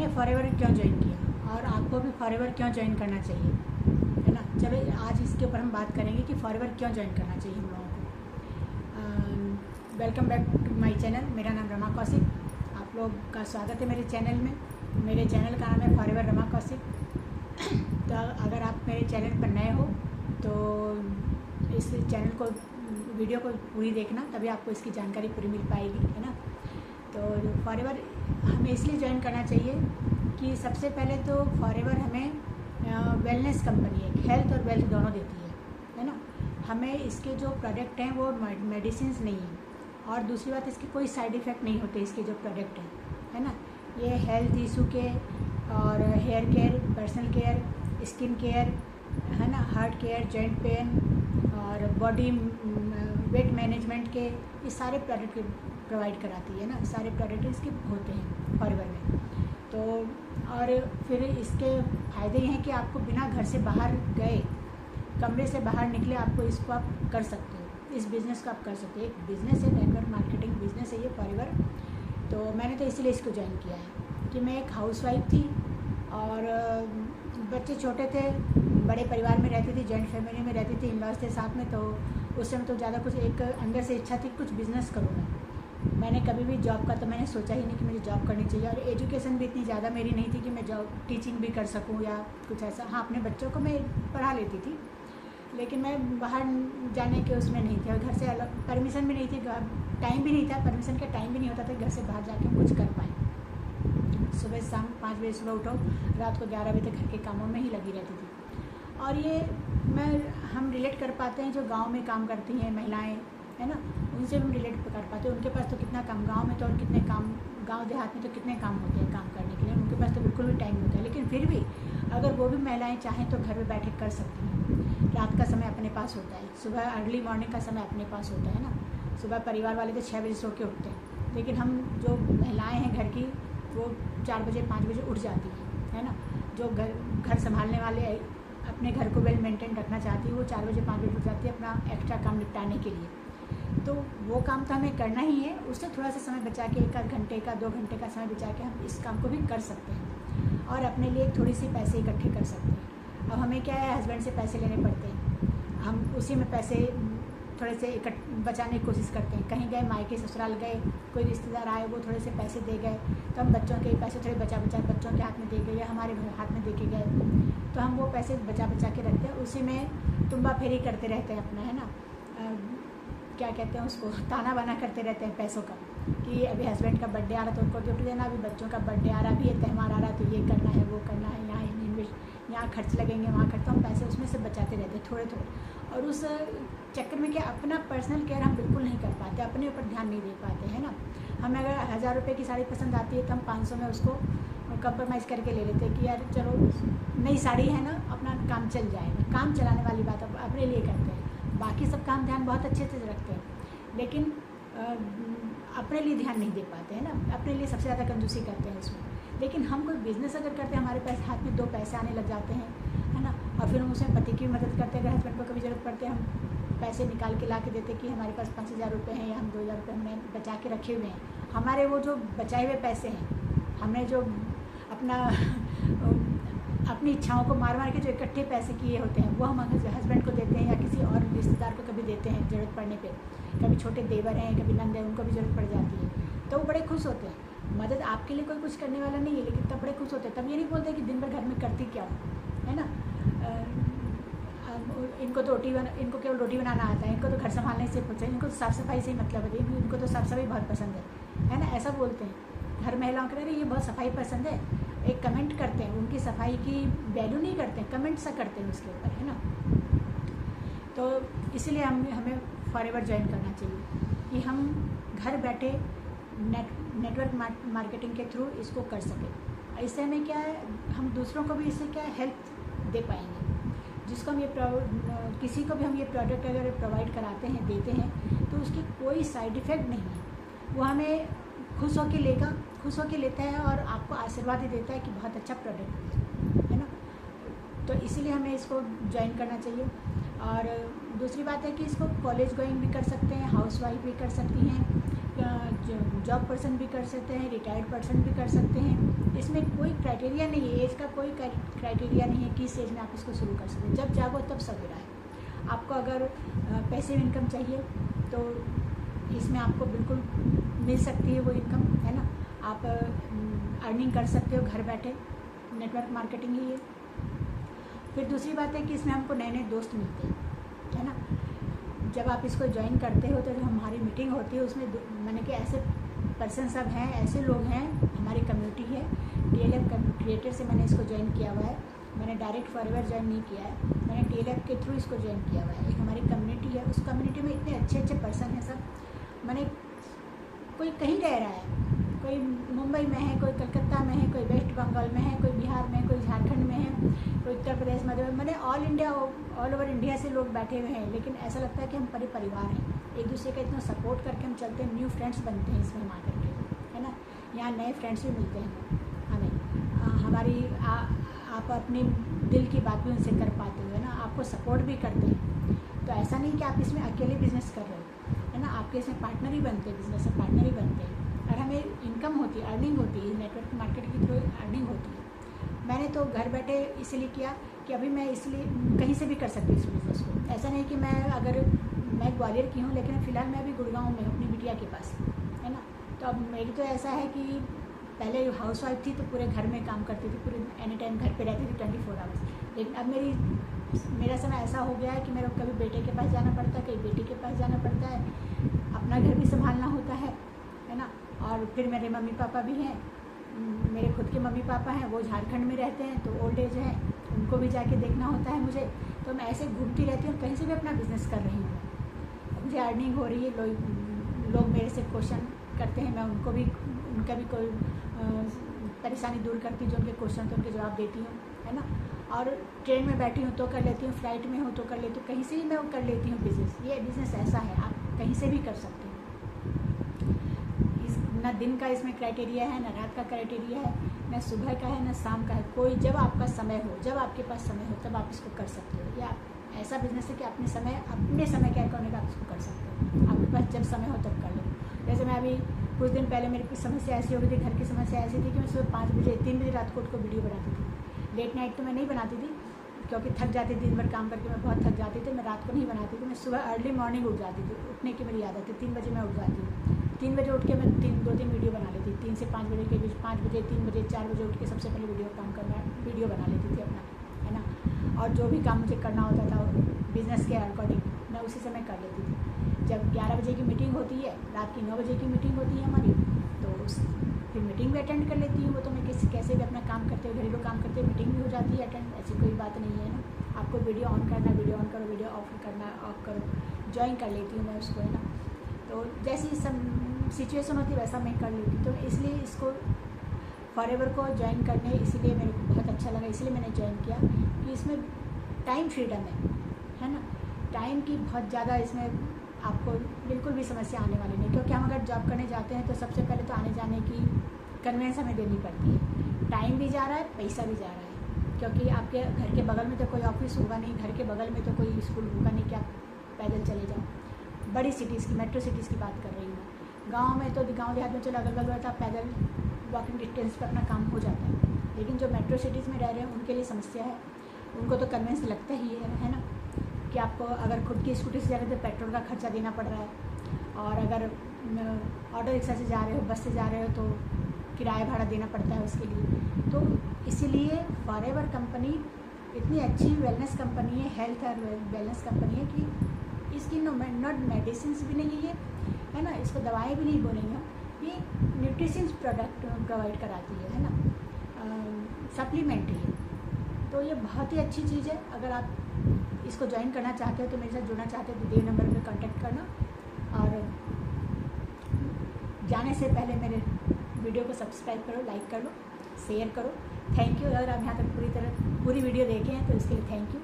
मैंने फॉरएवर क्यों ज्वाइन किया और आपको भी फॉरएवर क्यों ज्वाइन करना चाहिए, है ना। चलो आज इसके ऊपर हम बात करेंगे कि फॉरएवर क्यों ज्वाइन करना चाहिए हम लोगों को। Welcome back to my channel. मेरा नाम रमा कौशिक, आप लोग का स्वागत है मेरे चैनल में। मेरे चैनल का नाम है फॉरएवर रमा कौशिक। तो अगर आप मेरे चैनल पर नए हो तो इस चैनल को, वीडियो को पूरी देखना, तभी आपको इसकी जानकारी पूरी मिल पाएगी, है ना। तो फॉरएवर हमें इसलिए ज्वाइन करना चाहिए कि सबसे पहले तो फॉरएवर हमें वेलनेस कंपनी है, हेल्थ और वेल्थ दोनों देती है ना। हमें इसके जो प्रोडक्ट हैं वो मेडिसिन नहीं है, और दूसरी बात इसके कोई साइड इफ़ेक्ट नहीं होते इसके जो प्रोडक्ट हैं, है ना। ये हेल्थ इशू के और hair care, personal care, skin care, है ना, हार्ट केयर, जॉइंट पेन और बॉडी वेट मैनेजमेंट के, ये सारे प्रोडक्ट प्रोवाइड कराती है ना। सारे प्रोडक्ट इसके होते हैं फॉरएवर में। तो और फिर इसके फ़ायदे ये हैं कि आपको बिना घर से बाहर गए, कमरे से बाहर निकले, आपको इसको आप कर सकते हो, इस बिज़नेस को आप कर सकते हो। एक बिज़नेस है, नेटवर्क मार्केटिंग बिज़नेस है ये फॉरएवर। तो मैंने तो इसलिए इसको ज्वाइन किया है कि मैं एक हाउसवाइफ थी और बच्चे छोटे थे, बड़े परिवार में रहती थी, जॉइंट फैमिली में रहती थी, इन-लॉज के साथ में। तो उस समय तो ज़्यादा कुछ, एक अंदर से इच्छा थी कुछ बिज़नेस करूँ मैंने कभी भी जॉब का तो मैंने सोचा ही नहीं कि मुझे जॉब करनी चाहिए। और एजुकेशन भी इतनी ज़्यादा मेरी नहीं थी कि मैं जॉब टीचिंग भी कर सकूं या कुछ ऐसा। हाँ, अपने बच्चों को मैं पढ़ा लेती थी, लेकिन मैं बाहर जाने के उसमें नहीं थी, और घर से अलग परमिशन भी नहीं थी, टाइम भी नहीं था, परमिशन का टाइम भी नहीं होता था घर से बाहर जाके हम कुछ कर पाएँ। सुबह शाम 5 बजे सुबह उठो, रात को 11 बजे तक घर के कामों में ही लगी रहती थी। और ये हम रिलेट कर पाते हैं जो गाँव में काम करती हैं महिलाएँ, है ना, उनसे हम रिलेट कर पाते हैं। उनके पास तो कितना काम, गांव में तो और कितने काम, गांव देहात में तो कितने काम होते हैं काम करने के लिए, उनके पास तो बिल्कुल भी टाइम नहीं होता है। लेकिन फिर भी अगर वो भी महिलाएं चाहें तो घर में बैठे कर सकती हैं। रात का समय अपने पास होता है, सुबह अर्ली मॉर्निंग का समय अपने पास होता है ना। सुबह परिवार वाले तो 6 बजे सो के उठते हैं, लेकिन हम जो महिलाएँ हैं घर की, वो 4 बजे 5 बजे उठ जाती हैं, है ना। जो घर संभालने वाले अपने घर को वेल मेंटेन रखना चाहती है, वो 4 बजे 5 बजे उठ जाती है अपना एक्स्ट्रा काम निपटाने के लिए। तो वो काम तो हमें करना ही है, उससे थोड़ा सा समय बचा के, 1 आध घंटे का 2 घंटे का समय बचा के हम इस काम को भी कर सकते हैं और अपने लिए थोड़ी सी पैसे इकट्ठे कर सकते हैं। अब हमें क्या है, हस्बैंड से पैसे लेने पड़ते हैं, हम उसी में पैसे थोड़े से बचाने की कोशिश करते हैं। कहीं गए, मायके ससुराल गए, कोई रिश्तेदार आए, वो थोड़े से पैसे दे गए, तो हम बच्चों के पैसे थोड़े बचा बच्चों के हाथ में दे गए या हमारे हाथ में दे के गए, तो हम वो पैसे बचा के रखते हैं। उसी में तुम्बा फेरी करते रहते हैं अपना, है ना, क्या कहते हैं उसको, ताना बाना करते रहते हैं पैसों का, कि अभी हस्बैंड का बर्थडे आ रहा तो उनको गिफ्ट देना, अभी बच्चों का बर्थडे आ रहा, अभी ये त्यौहार आ रहा तो ये करना है, वो करना है, यहाँ खर्च लगेंगे, वहाँ खर्च, तो हम पैसे उसमें से बचाते रहते हैं थोड़े थोड़े। और उस चक्कर में क्या, अपना पर्सनल केयर हम बिल्कुल नहीं कर पाते, अपने ऊपर ध्यान नहीं दे पाते, है ना। हमें अगर 1000 रुपये की साड़ी पसंद आती है तो हम 500 में उसको कंप्रोमाइज़ करके ले लेते हैं कि यार चलो नई साड़ी है ना, अपना काम चल जाएगा। काम चलाने वाली बात अपने लिए करते हैं, बाकी सब काम ध्यान बहुत अच्छे से रखते हैं, लेकिन अपने लिए ध्यान नहीं दे पाते हैं ना, अपने लिए सबसे ज़्यादा कंजूसी करते हैं उसमें। लेकिन हम कोई बिज़नेस अगर करते हैं, हमारे पास हाथ में 2 पैसे आने लग जाते हैं, है ना, और फिर हम उसमें पति की मदद करते हैं। अगर हस्बैंड को कभी ज़रूरत पड़ते हैं, हम पैसे निकाल के ला के देते कि हमारे पास 5000 रुपये हैं या हम 2000 रुपये हमने बचा के रखे हुए हैं। हमारे वो जो बचाए हुए पैसे हैं, हमने जो अपनी इच्छाओं को मार के जो इकट्ठे पैसे किए होते हैं, वो हम हस्बैंड को देते हैं या किसी और रिश्तेदार को कभी देते हैं ज़रूरत पड़ने पे। कभी छोटे देवर हैं, कभी नंद हैं, उनको भी ज़रूरत पड़ जाती है, तो वो बड़े खुश होते हैं। मदद आपके लिए कोई कुछ करने वाला नहीं है, लेकिन तब बड़े खुश होते हैं। तब ये नहीं बोलते कि दिन भर घर में करती क्या हो, है ना। इनको तो इनको केवल रोटी बनाना आता है, इनको तो घर संभालने से पूछे, इनको तो साफ़ सफाई से ही मतलब है, इनको तो साफ़ सफाई बहुत पसंद है ना, ऐसा बोलते हैं। घर महिलाओं के लिए ये बहुत सफाई पसंद है, एक कमेंट करते हैं, उनकी सफाई की वैल्यू नहीं करते हैं, कमेंट सा करते हैं उसके ऊपर, है ना। तो इसलिए हमें फॉरएवर ज्वाइन करना चाहिए कि हम घर बैठे नेटवर्क मार्केटिंग के थ्रू इसको कर सकें। इससे हमें क्या है, हम दूसरों को भी इससे क्या हेल्प दे पाएंगे। जिसको हम किसी को भी हम ये प्रोडक्ट अगर प्रोवाइड कराते हैं, देते हैं, तो उसकी कोई साइड इफ़ेक्ट नहीं है। वो हमें खुश होके लेता है और आपको आशीर्वाद ही देता है कि बहुत अच्छा प्रोडक्ट है ना। तो इसीलिए हमें इसको ज्वाइन करना चाहिए। और दूसरी बात है कि इसको कॉलेज गोइंग भी कर सकते हैं, हाउसवाइफ भी कर सकती हैं, जॉब पर्सन भी कर सकते हैं, रिटायर्ड पर्सन भी कर सकते हैं। इसमें कोई क्राइटेरिया नहीं है, एज का कोई क्राइटेरिया नहीं है किस एज में आप इसको शुरू कर सकते हैं। जब जागो तब सवेरा है। आपको अगर पैसिव इनकम चाहिए तो इसमें आपको बिल्कुल मिल सकती है वो इनकम, है ना। आप अर्निंग कर सकते हो घर बैठे, नेटवर्क मार्केटिंग ही है। फिर दूसरी बात है कि इसमें हमको नए नए दोस्त मिलते हैं, है ना। जब आप इसको ज्वाइन करते हो तो जो हमारी मीटिंग होती है उसमें मैंने कि ऐसे पर्सन सब हैं, ऐसे लोग हैं, हमारी कम्युनिटी है। TLF क्रिएटर से मैंने इसको ज्वाइन किया हुआ है। मैंने डायरेक्ट फॉरएवर ज्वाइन नहीं किया है, मैंने TLF के थ्रू इसको ज्वाइन किया हुआ है। एक हमारी कम्युनिटी है, उस कम्युनिटी में इतने अच्छे अच्छे पर्सन हैं सब। मैंने कोई कहीं रह रहा है, कोई मुंबई में है, कोई कलकत्ता में है, कोई वेस्ट बंगाल में है, कोई बिहार में है, कोई झारखंड में है, कोई उत्तर प्रदेश मध्य प्रदेश, मैंने ऑल ओवर इंडिया से लोग बैठे हुए हैं। लेकिन ऐसा लगता है कि हम परिवार हैं, एक दूसरे का इतना सपोर्ट करके हम चलते हैं। न्यू फ्रेंड्स बनते हैं इसमें आ करके, है ना। यहाँ नए फ्रेंड्स भी मिलते हैं हमें। हमारी आप अपने दिल की बात भी उनसे कर पाते हो, है ना। आपको सपोर्ट भी करते हैं। तो ऐसा नहीं कि आप इसमें अकेले बिजनेस कर रहे हो, है ना। आपके इसमें पार्टनर ही बनते हैं, बिजनेस में पार्टनर ही बनते हैं। और हमें इनकम होती है, अर्निंग होती है, नेटवर्क मार्केट के थ्रू अर्निंग होती है। मैंने तो घर बैठे इसलिए किया कि अभी मैं इसलिए कहीं से भी कर सकती हूँ इस बिज़नेस को। ऐसा नहीं कि मैं ग्वालियर की हूँ, लेकिन फ़िलहाल मैं अभी गुड़गांव में हूँ अपनी बिटिया के पास, है ना। तो अब मेरी तो ऐसा है कि पहले हाउस वाइफ थी तो पूरे घर में काम करती थी, पूरे एनी टाइम घर पे रहती थी 24 आवर्स। लेकिन अब मेरा समय ऐसा हो गया है कि मेरे को कभी बेटे के पास जाना पड़ता है, कभी बेटी के पास जाना पड़ता है, अपना घर भी संभालना होता है ना। और फिर मेरे मम्मी पापा भी हैं, मेरे खुद के मम्मी पापा हैं, वो झारखंड में रहते हैं, तो ओल्ड एज हैं, उनको भी जाके देखना होता है मुझे। तो मैं ऐसे घूमती रहती हूँ, कहीं से भी अपना बिज़नेस कर रही हूँ। मुझे अर्निंग हो रही है। लोग मेरे से क्वेश्चन करते हैं, मैं उनका भी कोई परेशानी दूर करती हूँ। जो उनके क्वेश्चन तो उनके जवाब देती हूँ, है ना। और ट्रेन में बैठी हूँ तो कर लेती हूँ, फ्लाइट में हूँ तो कर लेती हूँ, कहीं से भी मैं कर लेती हूँ बिज़नेस। ये बिज़नेस ऐसा है, आप कहीं से भी कर सकते हैं। ना दिन का इसमें क्राइटेरिया है, ना रात का क्राइटेरिया है, ना सुबह का है, ना शाम का है। कोई जब आपका समय हो, जब आपके पास समय हो, तब आप इसको कर सकते हो। या ऐसा बिजनेस है कि अपने समय के अकॉर्डिंग आप इसको कर सकते हो। आपके पास जब समय हो तब कर लो। जैसे मैं अभी कुछ दिन पहले मेरी कुछ समस्या ऐसी हो गई थी, घर की समस्या ऐसी थी कि मैं सुबह 5 बजे 3 बजे रात को उठ को वीडियो बनाती थी। लेट नाइट तो मैं नहीं बनाती थी क्योंकि थक जाती थी, दिन भर काम करके मैं बहुत थक जाती थी। मैं रात को नहीं बनाती थी, मैं सुबह अर्ली मॉर्निंग उठ जाती थी। उठने की मेरी आदत है, 3 बजे मैं उठ जाती हूँ। 3 बजे उठ के मैं 2-3 वीडियो बना लेती थी। 3 से 5 बजे के बीच, 5 बजे, 3 बजे, 4 बजे उठ के सबसे पहले वीडियो बना लेती थी अपना, है ना। और जो भी काम मुझे करना होता था बिज़नेस के अकॉर्डिंग मैं उसी समय कर लेती थी। जब 11 बजे की मीटिंग होती है, रात की 9 बजे की मीटिंग होती है हमारी, तो फिर मीटिंग भी अटेंड कर लेती हूँ। वो तो मैं कैसे भी अपना काम करते हुए, घरेलू काम करते हुए मीटिंग भी हो जाती है अटेंड। ऐसी कोई बात नहीं है ना। आपको वीडियो ऑन करना, वीडियो ऑन करो, वीडियो ऑफ करना, ऑफ करो, ज्वाइन कर लेती हूँ मैं उसको, है ना। तो जैसी सब सिचुएशन होती है वैसा मैं कर लेती। तो इसलिए इसको फॉरएवर को ज्वाइन करने इसलिए मेरे को बहुत अच्छा लगा, इसलिए मैंने ज्वाइन किया कि इसमें टाइम फ्रीडम है ना। टाइम की बहुत ज़्यादा इसमें आपको बिल्कुल भी समस्या आने वाली नहीं। क्योंकि हम अगर जॉब करने जाते हैं तो सबसे पहले तो आने जाने की कन्वेंस हमें देनी पड़ती है। टाइम भी जा रहा है, पैसा भी जा रहा है। क्योंकि आपके घर के बगल में तो कोई ऑफिस होगा नहीं, घर के बगल में तो कोई स्कूल होगा नहीं कि आप पैदल चले जाओ। बड़ी सिटीज़ की, मेट्रो सिटीज़ की बात कर रही हूँ। गांव में तो गांव देहात में चलो अगल बगल रहता, पैदल वॉकिंग डिस्टेंस पर अपना काम हो जाता है। लेकिन जो मेट्रो सिटीज़ में रह रहे हैं उनके लिए समस्या है। उनको तो कन्वेंस लगता ही है ना, कि आपको अगर खुद की स्कूटी से जा रहे हो तो पेट्रोल का खर्चा देना पड़ रहा है। और अगर ऑटो रिक्शा से जा रहे हो, बस से जा रहे हो तो किराया भाड़ा देना पड़ता है उसके लिए। तो इसीलिए फॉरएवर कंपनी इतनी अच्छी वेलनेस कंपनी है, हेल्थ और वेलनेस कंपनी है कि इसकी नॉट मेडिसिन भी नहीं है ना, इसको दवाएं भी नहीं बोलेंगे हम, ये न्यूट्रिशंस प्रोडक्ट प्रोवाइड कराती है ना, सप्लीमेंट ही है। तो ये बहुत ही अच्छी चीज़ है। अगर आप इसको ज्वाइन करना चाहते हो तो मेरे साथ जुड़ना चाहते हो तो दिए नंबर पर कांटेक्ट करना। और जाने से पहले मेरे वीडियो को सब्सक्राइब करो, लाइक कर लो, शेयर करो। Thank you. अगर आप यहाँ तक पूरी वीडियो देखे हैं तो इसके लिए थैंक यू।